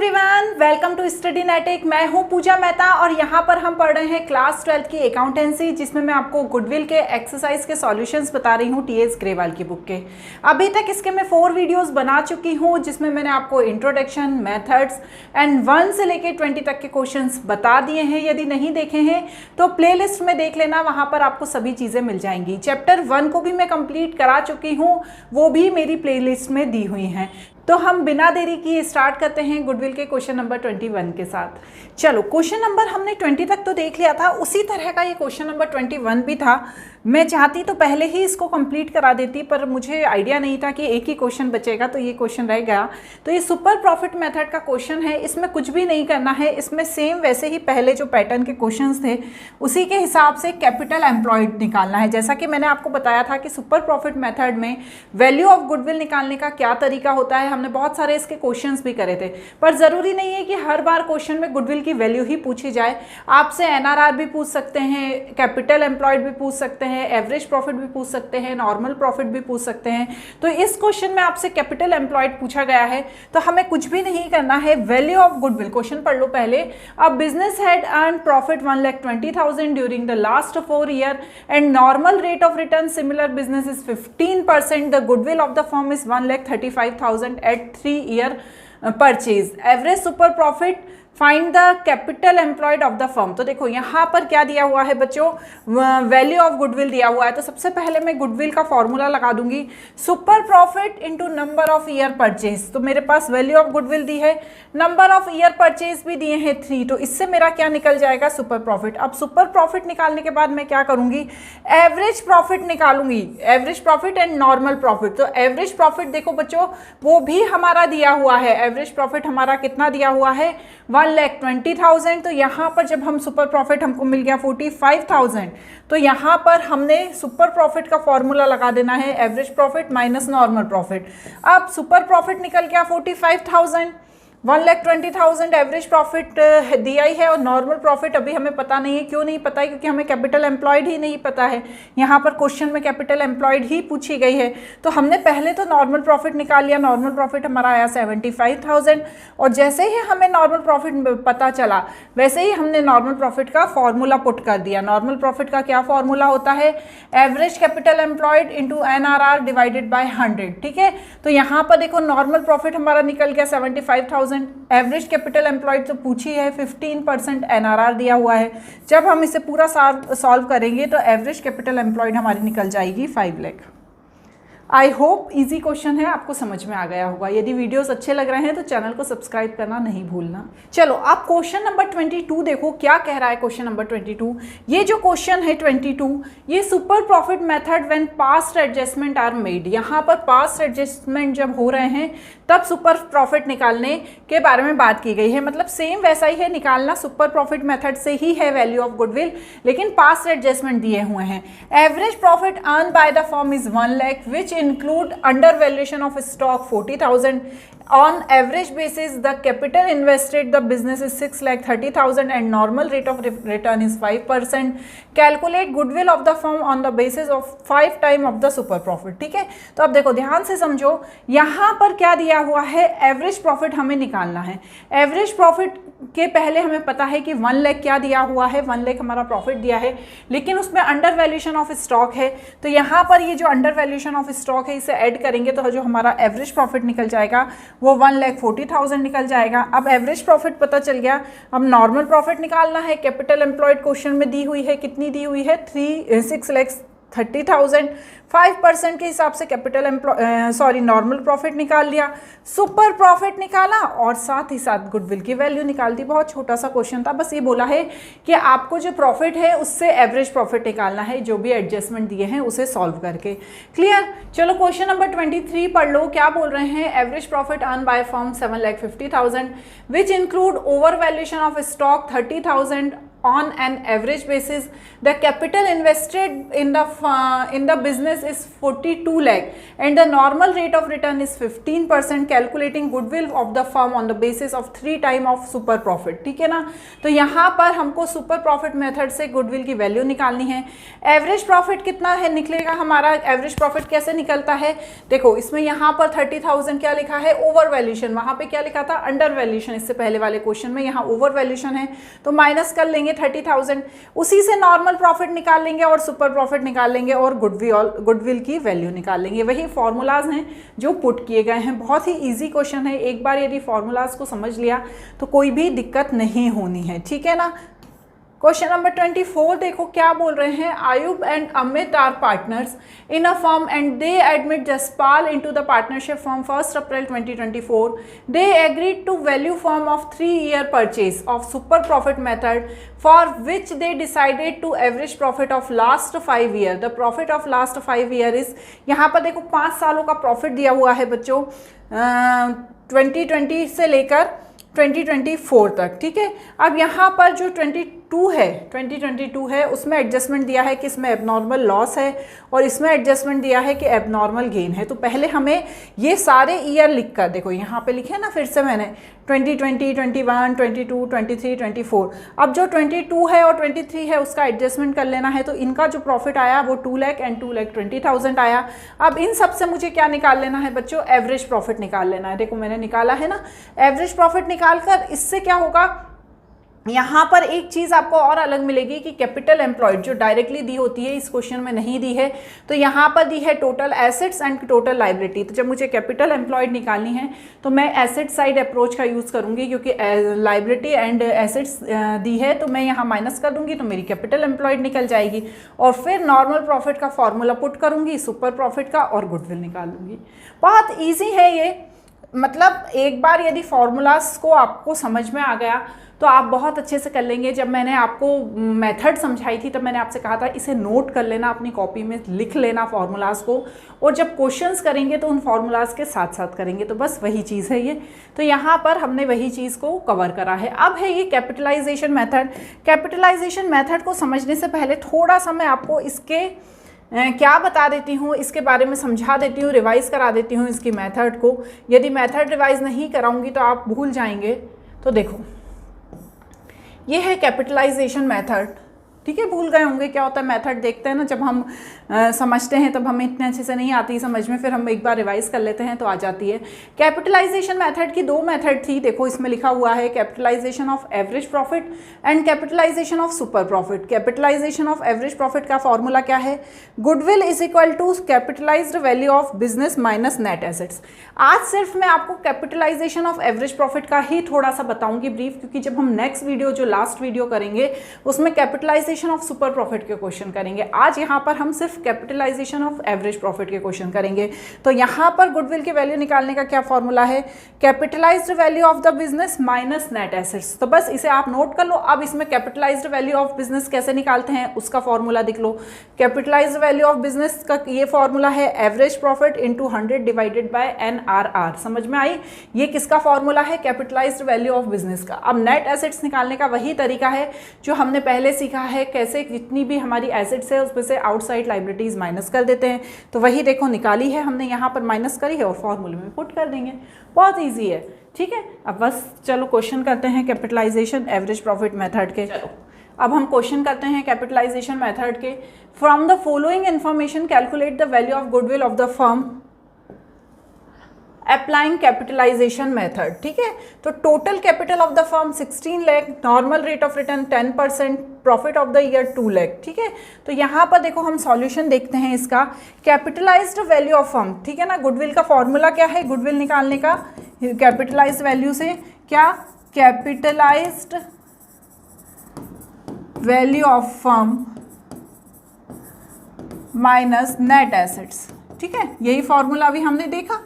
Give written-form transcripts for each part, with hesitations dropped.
Everyone, welcome to study netic. मैं हूं पूजा मेहता और यहां पर हम पढ़ रहे हैं क्लास 12 की अकाउंटेंसी, जिसमें मैं आपको गुडविल के एक्सरसाइज के सॉल्यूशंस बता रही हूं टीएस ग्रेवाल की बुक के। अभी तक इसके मैं 4 वीडियोस बना चुकी हूं, जिसमें मैंने आपको इंट्रोडक्शन, मेथड्स एंड 1 से लेके 20 तक के क्वेश्चंस बता दिए हैं। यदि नहीं देखे हैं तो प्लेलिस्ट में देख लेना, वहां पर आपको सभी चीज़ें मिल जाएंगी। चैप्टर 1 को भी मैं कंप्लीट करा चुकी हूँ, वो भी मेरी प्लेलिस्ट में दी हुई हैं। तो हम बिना देरी किए स्टार्ट करते हैं गुडविल के क्वेश्चन नंबर 21 के साथ। चलो, क्वेश्चन नंबर हमने 20 तक तो देख लिया था, उसी तरह का ये क्वेश्चन नंबर 21 भी था। मैं चाहती तो पहले ही इसको कंप्लीट करा देती, पर मुझे आइडिया नहीं था कि एक ही क्वेश्चन बचेगा, तो ये क्वेश्चन रह गया। तो ये सुपर प्रॉफिट मेथड का क्वेश्चन है, इसमें कुछ भी नहीं करना है। इसमें सेम वैसे ही पहले जो पैटर्न के क्वेश्चंस थे उसी के हिसाब से कैपिटल एम्प्लॉयड निकालना है। जैसा कि मैंने आपको बताया था कि सुपर प्रॉफिट मेथड में वैल्यू ऑफ गुडविल निकालने का क्या तरीका होता है, हमने बहुत सारे इसके क्वेश्चंस भी करे थे। पर ज़रूरी नहीं है कि हर बार क्वेश्चन में गुडविल की वैल्यू ही पूछी जाए। आपसे एनआरआर भी पूछ सकते हैं, कैपिटल एम्प्लॉयड भी पूछ सकते हैं, एवरेज प्रॉफिट भी पूछ सकते हैं, नॉर्मल प्रॉफिट भी पूछ सकते हैं। तो इस क्वेश्चन में आपसे कैपिटल एम्प्लॉयड पूछा गया है, तो हमें कुछ भी नहीं करना है। वैल्यू ऑफ गुडविल क्वेश्चन पढ़ लो पहले। अब business had earn profit 1,20,000 during the last 4 year and normal rate of return similar business is 15%। The goodwill of the firm is 1,35,000 at 3 year purchase. Average super profit, find the capital employed of the firm. तो देखो यहाँ पर क्या दिया हुआ है बच्चों, value of goodwill दिया हुआ है। तो सबसे पहले मैं गुडविल का फॉर्मूला लगा दूंगी, super profit into number of year purchase. तो मेरे पास वैल्यू ऑफ गुडविल दी है, नंबर ऑफ ईयर परचेज भी दिए हैं 3, तो इससे मेरा क्या निकल जाएगा, सुपर प्रॉफिट। अब सुपर प्रॉफिट निकालने के बाद मैं क्या करूंगी, एवरेज प्रॉफिट निकालूंगी, average profit and normal profit. तो एवरेज प्रॉफिट देखो बच्चों, वो भी हमारा दिया हुआ है। एवरेज प्रॉफिट हमारा कितना दिया हुआ है, 1,20,000। तो यहाँ पर जब हम सुपर प्रॉफिट हमको मिल गया 45,000, तो यहाँ पर हमने सुपर प्रॉफिट का फॉर्मूला लगा देना है, average profit minus normal profit. अब सुपर प्रॉफिट निकल गया 45,000, 1,20,000 एवरेज प्रॉफिट दिया ही है, और नॉर्मल प्रॉफिट अभी हमें पता नहीं है। क्यों नहीं पता है, क्योंकि हमें कैपिटल एम्प्लॉयड ही नहीं पता है। यहाँ पर क्वेश्चन में कैपिटल एम्प्लॉयड ही पूछी गई है, तो हमने पहले तो नॉर्मल प्रॉफिट निकाल लिया। नॉर्मल प्रॉफिट हमारा आया 75,000, और जैसे ही हमें नॉर्मल प्रॉफिट पता चला वैसे ही हमने नॉर्मल प्रॉफिट का फॉर्मूला पुट कर दिया। नॉर्मल प्रॉफिट का क्या फॉर्मूला होता है, average capital employed into NRR divided by 100। ठीक है, तो यहाँ पर देखो नॉर्मल प्रॉफिट हमारा निकल गया 75,000, एवरेज कैपिटल एम्प्लॉयड तो पूछी है, 15% एनआरआर दिया हुआ है। जब हम इसे पूरा सॉल्व करेंगे तो एवरेज कैपिटल एम्प्लॉयड हमारी निकल जाएगी 5 lakh. I hope easy question है, आपको समझ में आ गया होगा। यदि वीडियोस अच्छे लग रहे हैं तो चैनल को सब्सक्राइब करना नहीं भूलना। चलो, आप क्वेश्चन नंबर 22 देखो क्या कह रहा है। क्वेश्चन नंबर 22, ये जो क्वेश्चन है 22, ये super profit method when past adjustment are made. यहाँ पर पास्ट एडजस्टमेंट जब हो रहे हैं तब सुपर प्रॉफिट निकालने के बारे में बात की गई है। मतलब सेम वैसा ही है, निकालना सुपर प्रॉफिट मेथड से ही है वैल्यू ऑफ गुडविल, लेकिन पास्ट एडजस्टमेंट दिए हुए हैं। Average profit earn by the firm is 1 lakh which include undervaluation of stock 40,000. On average basis, the capital invested the business is 6,30,000 and normal rate of return is 5%. Calculate goodwill of the firm on the basis of 5 times of the super profit. ठीक है, तो अब देखो ध्यान से समझो, यहाँ पर क्या दिया हुआ है, एवरेज प्रॉफिट हमें निकालना है। एवरेज प्रॉफिट के पहले हमें पता है कि 1 लाख क्या दिया हुआ है, 1 लाख हमारा प्रॉफिट दिया है, लेकिन उसमें अंडर वैल्यूएशन ऑफ स्टॉक है। तो यहाँ पर ये जो अंडर वैल्यूएशन ऑफ स्टॉक है इसे ऐड करेंगे तो जो हमारा एवरेज प्रॉफिट निकल जाएगा वो 1,40,000 निकल जाएगा। अब एवरेज प्रॉफिट पता चल गया, अब नॉर्मल प्रॉफिट निकालना है। कैपिटल एम्प्लॉयड क्वेश्चन में दी हुई है, कितनी दी हुई है, 6,30,000। 5% के हिसाब से कैपिटल नॉर्मल प्रॉफिट निकाल लिया, सुपर प्रॉफिट निकाला और साथ ही साथ गुडविल की वैल्यू निकाल दी। बहुत छोटा सा क्वेश्चन था, बस ये बोला है कि आपको जो प्रॉफिट है उससे एवरेज प्रॉफिट निकालना है, जो भी एडजस्टमेंट दिए हैं उसे सॉल्व करके। क्लियर। चलो क्वेश्चन नंबर 23 पढ़ लो, क्या बोल रहे हैं। Average profit earn by firm 7,50,000 which include over valuation of stock 30,000 on an average basis the capital invested in the business is 42 lakh and the normal rate of return is 15%, calculating goodwill of the firm on the basis of 3 times of super profit। ठीक है ना, तो यहाँ पर हमको super profit method से goodwill की value निकालनी है। एवरेज प्रॉफिट कितना है निकलेगा हमारा, एवरेज प्रॉफिट कैसे निकलता है, देखो इसमें यहाँ पर 30,000 क्या लिखा है, ओवर वैल्यूशन, वहाँ पे क्या लिखा था, अंडर वैल्यूशन, इससे पहले वाले क्वेश्चन में, यहाँ ओवर वैल्यूशन है तो माइनस कर लेंगे 30,000, उसी से नॉर्मल प्रॉफिट निकाल लेंगे और सुपर प्रॉफिट निकाल लेंगे और गुडविल की वैल्यू निकाल लेंगे। वही फॉर्मूलाज हैं जो पुट किए गए हैं। बहुत ही इजी क्वेश्चन है, एक बार यदि फॉर्मूलाज को समझ लिया तो कोई भी दिक्कत नहीं होनी है। ठीक है ना। क्वेश्चन नंबर 24 देखो क्या बोल रहे हैं, Ayub and Amit are partners in a firm and they admit Jaspal into the partnership from 1 April 2024। They agreed to value firm of 3-year purchase of super profit method for which they decided to average profit of last 5 year. The profit of last 5 year is, यहाँ पर देखो 5 सालों का profit दिया हुआ है बच्चों, 2020 से लेकर 2024 तक। ठीक है, अब यहाँ पर जो 2022 है उसमें एडजस्टमेंट दिया है कि इसमें एबनॉर्मल लॉस है और इसमें एडजस्टमेंट दिया है कि एबनॉर्मल गेन है। तो पहले हमें ये सारे ईयर लिख कर, देखो यहाँ पे लिखे ना, फिर से मैंने 2020, 21, 22, 23, 24, अब जो 22 है और 23 है उसका एडजस्टमेंट कर लेना है। तो इनका जो प्रॉफिट आया वो 2 लाख एंड 2,20,000 आया। अब इन सब से मुझे क्या निकाल लेना है बच्चों, एवरेज प्रॉफिट निकाल लेना है। देखो मैंने निकाला है ना, एवरेज प्रॉफिट निकाल कर इससे क्या होगा, यहाँ पर एक चीज़ आपको और अलग मिलेगी कि कैपिटल एम्प्लॉयड जो डायरेक्टली दी होती है, इस क्वेश्चन में नहीं दी है, तो यहाँ पर दी है total assets and total liability. तो जब मुझे कैपिटल एम्प्लॉयड निकालनी है तो मैं एसेट साइड अप्रोच का यूज़ करूँगी, क्योंकि लाइबिलिटी एंड एसेट्स दी है तो मैं यहाँ माइनस कर दूँगी तो मेरी कैपिटल एम्प्लॉयड निकल जाएगी और फिर नॉर्मल प्रॉफिट का फॉर्मूला पुट करूँगी, सुपर प्रॉफिट का, और गुडविल निकाल लूँगी। बहुत ईजी है ये, मतलब एक बार यदि फॉर्मूलाज को आपको समझ में आ गया तो आप बहुत अच्छे से कर लेंगे। जब मैंने आपको मेथड समझाई थी तब मैंने आपसे कहा था इसे नोट कर लेना, अपनी कॉपी में लिख लेना फॉर्मूलाज को, और जब क्वेश्चंस करेंगे तो उन फॉर्मूलाज के साथ साथ करेंगे। तो बस वही चीज़ है ये, तो यहाँ पर हमने वही चीज़ को कवर करा है। अब है ये कैपिटलाइजेशन मेथड। कैपिटलाइजेशन मेथड को समझने से पहले थोड़ा सा मैं आपको इसके क्या बता देती हूँ, इसके बारे में समझा देती हूँ, रिवाइज़ करा देती हूँ इसकी मेथड को। यदि मेथड रिवाइज़ नहीं कराऊंगी तो आप भूल जाएंगे। तो देखो ये है कैपिटलाइजेशन मेथड। ठीक है, भूल गए होंगे क्या होता है मेथड, देखते हैं ना जब हम समझते हैं तब हमें इतने अच्छे से नहीं आती समझ में, फिर हम एक बार रिवाइज कर लेते हैं तो आ जाती है। कैपिटलाइजेशन मेथड की 2 मेथड थी, देखो इसमें लिखा हुआ है capitalization of average profit and capitalization of super profit. Capitalization of average profit का फॉर्मूला क्या है, goodwill is equal to capitalized value of business minus net assets. आज सिर्फ मैं आपको कैपिटलाइजेशन ऑफ एवरेज प्रॉफिट का ही थोड़ा सा बताऊंगी ब्रीफ, क्योंकि जब हम नेक्स्ट वीडियो जो लास्ट वीडियो करेंगे उसमें कैपिटलाइजेशन ऑफ सुपर प्रॉफिट के क्वेश्चन करेंगे। आज यहाँ पर हम सिर्फ कैपिटलाइजेशन ऑफ एवरेज प्रॉफिट के क्वेश्चन करेंगे। तो यहाँ पर गुडविल की वैल्यू निकालने का क्या फॉर्मूला है, capitalised value of the business minus net assets. तो बस इसे आप नोट कर लो। अब इसमें कैपिटलाइज्ड वैल्यू ऑफ बिजनेस कैसे निकालते हैं उसका फॉर्मूला देख लो। कैपिटलाइज्ड वैल्यू ऑफ बिजनेस का ये फॉर्मूला है average profit into 100 divided by NRR। समझ में आई, ये किसका फॉर्मूला है, कैपिटलाइज्ड वैल्यू ऑफ बिजनेस का। अब नेट एसेट्स निकालने का वही तरीका है जो हमने पहले सीखा है, कैसे जितनी भी हमारी एसेट्स है उसमें से आउटसाइड लाइबिलिटीज माइनस कर देते हैं। तो वही देखो निकाली है हमने, यहाँ पर माइनस करी है और फॉर्मूले में पुट कर देंगे। बहुत ईजी है। ठीक है, अब बस चलो क्वेश्चन करते हैं कैपिटलाइजेशन एवरेज प्रॉफिट मेथड के। चलो अब हम क्वेश्चन करते हैं कैपिटलाइजेशन मेथड के। From the following information calculate the value of goodwill of the firm applying capitalization method. ठीक है, तो total capital of the firm 16 lakh, normal rate of return 10%, profit of the year 2 lakh. ठीक है, तो यहाँ पर देखो हम सॉल्यूशन देखते हैं इसका। कैपिटलाइज्ड वैल्यू ऑफ फर्म, ठीक है ना, गुडविल का फॉर्मूला क्या है गुडविल निकालने का, कैपिटलाइज्ड वैल्यू से क्या, capitalised value of firm minus net assets. ठीक है, यही फॉर्मूला अभी हमने देखा।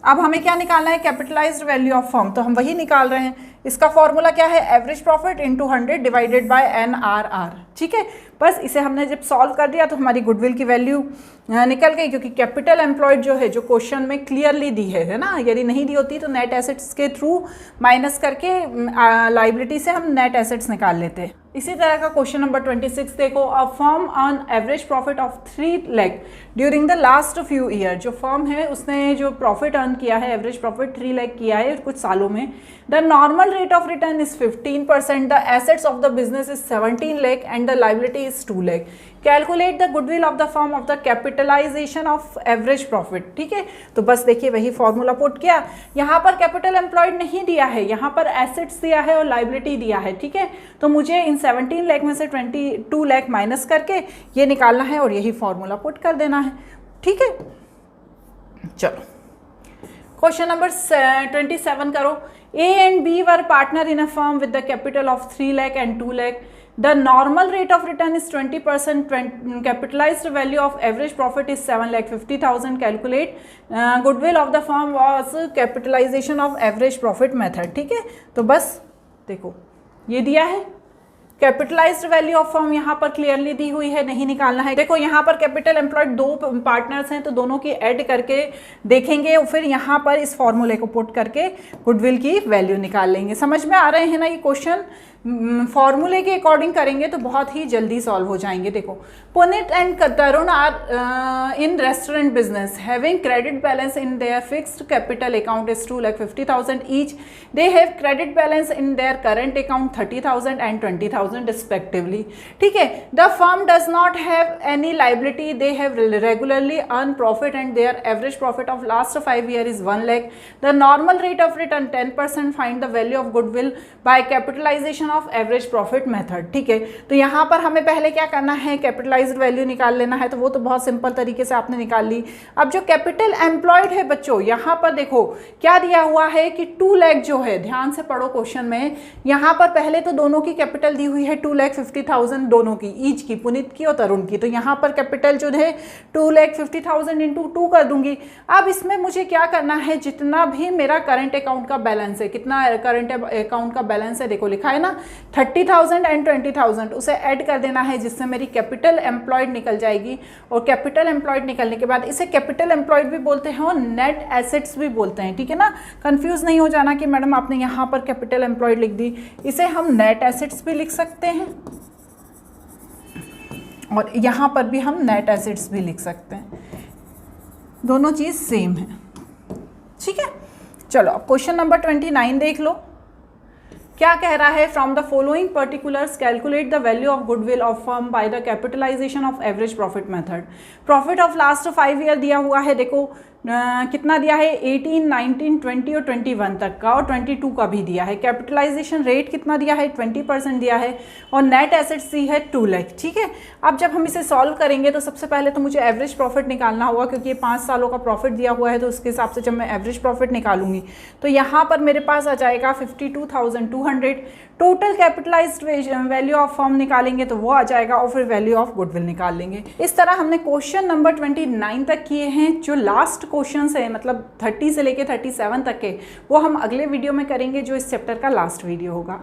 अब हमें क्या निकालना है, कैपिटलाइज्ड वैल्यू ऑफ फर्म, तो हम वही निकाल रहे हैं। इसका फॉर्मूला क्या है, average profit into 100 divided by NRR। ठीक है, बस इसे हमने जब सॉल्व कर दिया तो हमारी गुडविल की वैल्यू निकल गई, क्योंकि कैपिटल एम्प्लॉयड जो है जो क्वेश्चन में क्लियरली दी है ना, यदि नहीं दी होती तो नेट एसेट्स के थ्रू माइनस करके लाइबिलिटी से हम नेट एसेट्स निकाल लेते हैं। इसी तरह का क्वेश्चन नंबर 26 देखो, a firm on average profit of 3 lakh during the last few year. जो फर्म है उसने जो प्रॉफिट अर्न किया है, एवरेज प्रॉफिट 3 लाख किया है कुछ सालों में। The normal rate of return is 15%, the assets of the business is 17 lakh and the liability is 2 lakh. Calculate the goodwill of the firm of the capitalization of average profit. ठीक है, तो बस देखिए वही फॉर्मूला पुट किया। यहाँ पर कैपिटल एम्प्लॉयड नहीं दिया है, यहाँ पर एसेट्स दिया है और लाइबिलिटी दिया है। ठीक है, तो मुझे इन 17 लाख में से 22 लाख माइनस करके ये निकालना है और यही फॉर्मूला पुट कर देना है। ठीक है, चलो क्वेश्चन नंबर 27 करो। A and B were partner in a firm with the capital of 3 lakh and 2 lakh. The normal rate of return is 20%. Capitalized value of average profit is 7,50,000. Calculate goodwill of the firm was capitalization of average profit method. ठीक है, तो बस देखो ये दिया है। Capitalised value of firm यहाँ पर क्लियरली दी हुई है, नहीं निकालना है। देखो यहाँ पर कैपिटल एम्प्लॉयड 2 पार्टनर्स हैं तो दोनों की ऐड करके देखेंगे और फिर यहाँ पर इस फॉर्मूले को पुट करके गुडविल की वैल्यू निकाल लेंगे। समझ में आ रहे हैं ना ये क्वेश्चन? फॉर्मूले के अकॉर्डिंग करेंगे तो बहुत ही जल्दी सॉल्व हो जाएंगे। देखो, Puneet and Tarun are in restaurant business having credit balance in their fixed capital account is 2,50,000 each. They have credit balance in their current account 30,000 and 20,000 respectively. ठीक है, the firm does not have any liability, they have regularly earn profit and their average profit of last 5 year is 1 lakh. The normal rate of return 10%. Find the value of goodwill bye capitalization of average profit method. ठीक है, तो यहाँ पर हमें पहले क्या करना है, कैपिटलाइज्ड वैल्यू निकाल लेना है, तो वो तो बहुत सिंपल तरीके से आपने निकाल ली। अब जो कैपिटल एम्प्लॉयड है बच्चों, यहाँ पर देखो क्या दिया हुआ है कि 2 लाख जो है, ध्यान से पढ़ो क्वेश्चन में, यहाँ पर पहले तो दोनों की कैपिटल दी हुई है 2,50,000 दोनों की, ईच की, पुनीत की और तरुण की। तो यहाँ पर कैपिटल जो है 2,50,000 इंटू 2 कर दूंगी। अब इसमें मुझे क्या करना है, जितना भी मेरा करंट अकाउंट का बैलेंस है, कितना करंट अकाउंट का बैलेंस है, देखो लिखा है ना 30,000 एंड 20,000, उसे ऐड कर देना है जिससे मेरी कैपिटल एम्प्लॉयड निकल जाएगी। और कैपिटल एम्प्लॉयड निकलने के बाद इसे कैपिटल एम्प्लॉयड भी बोलते हैं और नेट एसेट्स भी बोलते हैं। ठीक है ना, कंफ्यूज नहीं हो जाना कि मैडम आपने यहाँ पर कैपिटल एम्प्लॉयड लिख दी, इसे हम नेट एसेट्स भी लिख सकते हैं और यहाँ पर भी हम नेट एसेट्स भी लिख सकते हैं, दोनों चीज़ सेम है। ठीक है, चलो अब क्वेश्चन नंबर 29 देख लो। क्या कह रहा है, from the following particulars calculate the value of goodwill of firm by the capitalization of average profit method. Profit of last 5 year दिया हुआ है, देखो कितना दिया है, 18, 19, 20 और 21 तक का, और 22 का भी दिया है। कैपिटलाइजेशन रेट कितना दिया है, 20% दिया है, और नेट एसेट्स दी है 2 लाख। ठीक है, अब जब हम इसे सॉल्व करेंगे तो सबसे पहले तो मुझे एवरेज प्रॉफिट निकालना होगा, क्योंकि ये 5 सालों का प्रॉफिट दिया हुआ है, तो उसके हिसाब से जब मैं एवरेज प्रॉफिट निकालूंगी तो यहाँ पर मेरे पास आ जाएगा 52,200। Total capitalised value of firm निकालेंगे तो वो आ जाएगा, और फिर वैल्यू ऑफ गुडविल निकाल लेंगे। इस तरह हमने क्वेश्चन नंबर 29 तक किए हैं। जो लास्ट क्वेश्चंस है, मतलब 30 से लेके 37 तक के, वो हम अगले वीडियो में करेंगे, जो इस चैप्टर का लास्ट वीडियो होगा।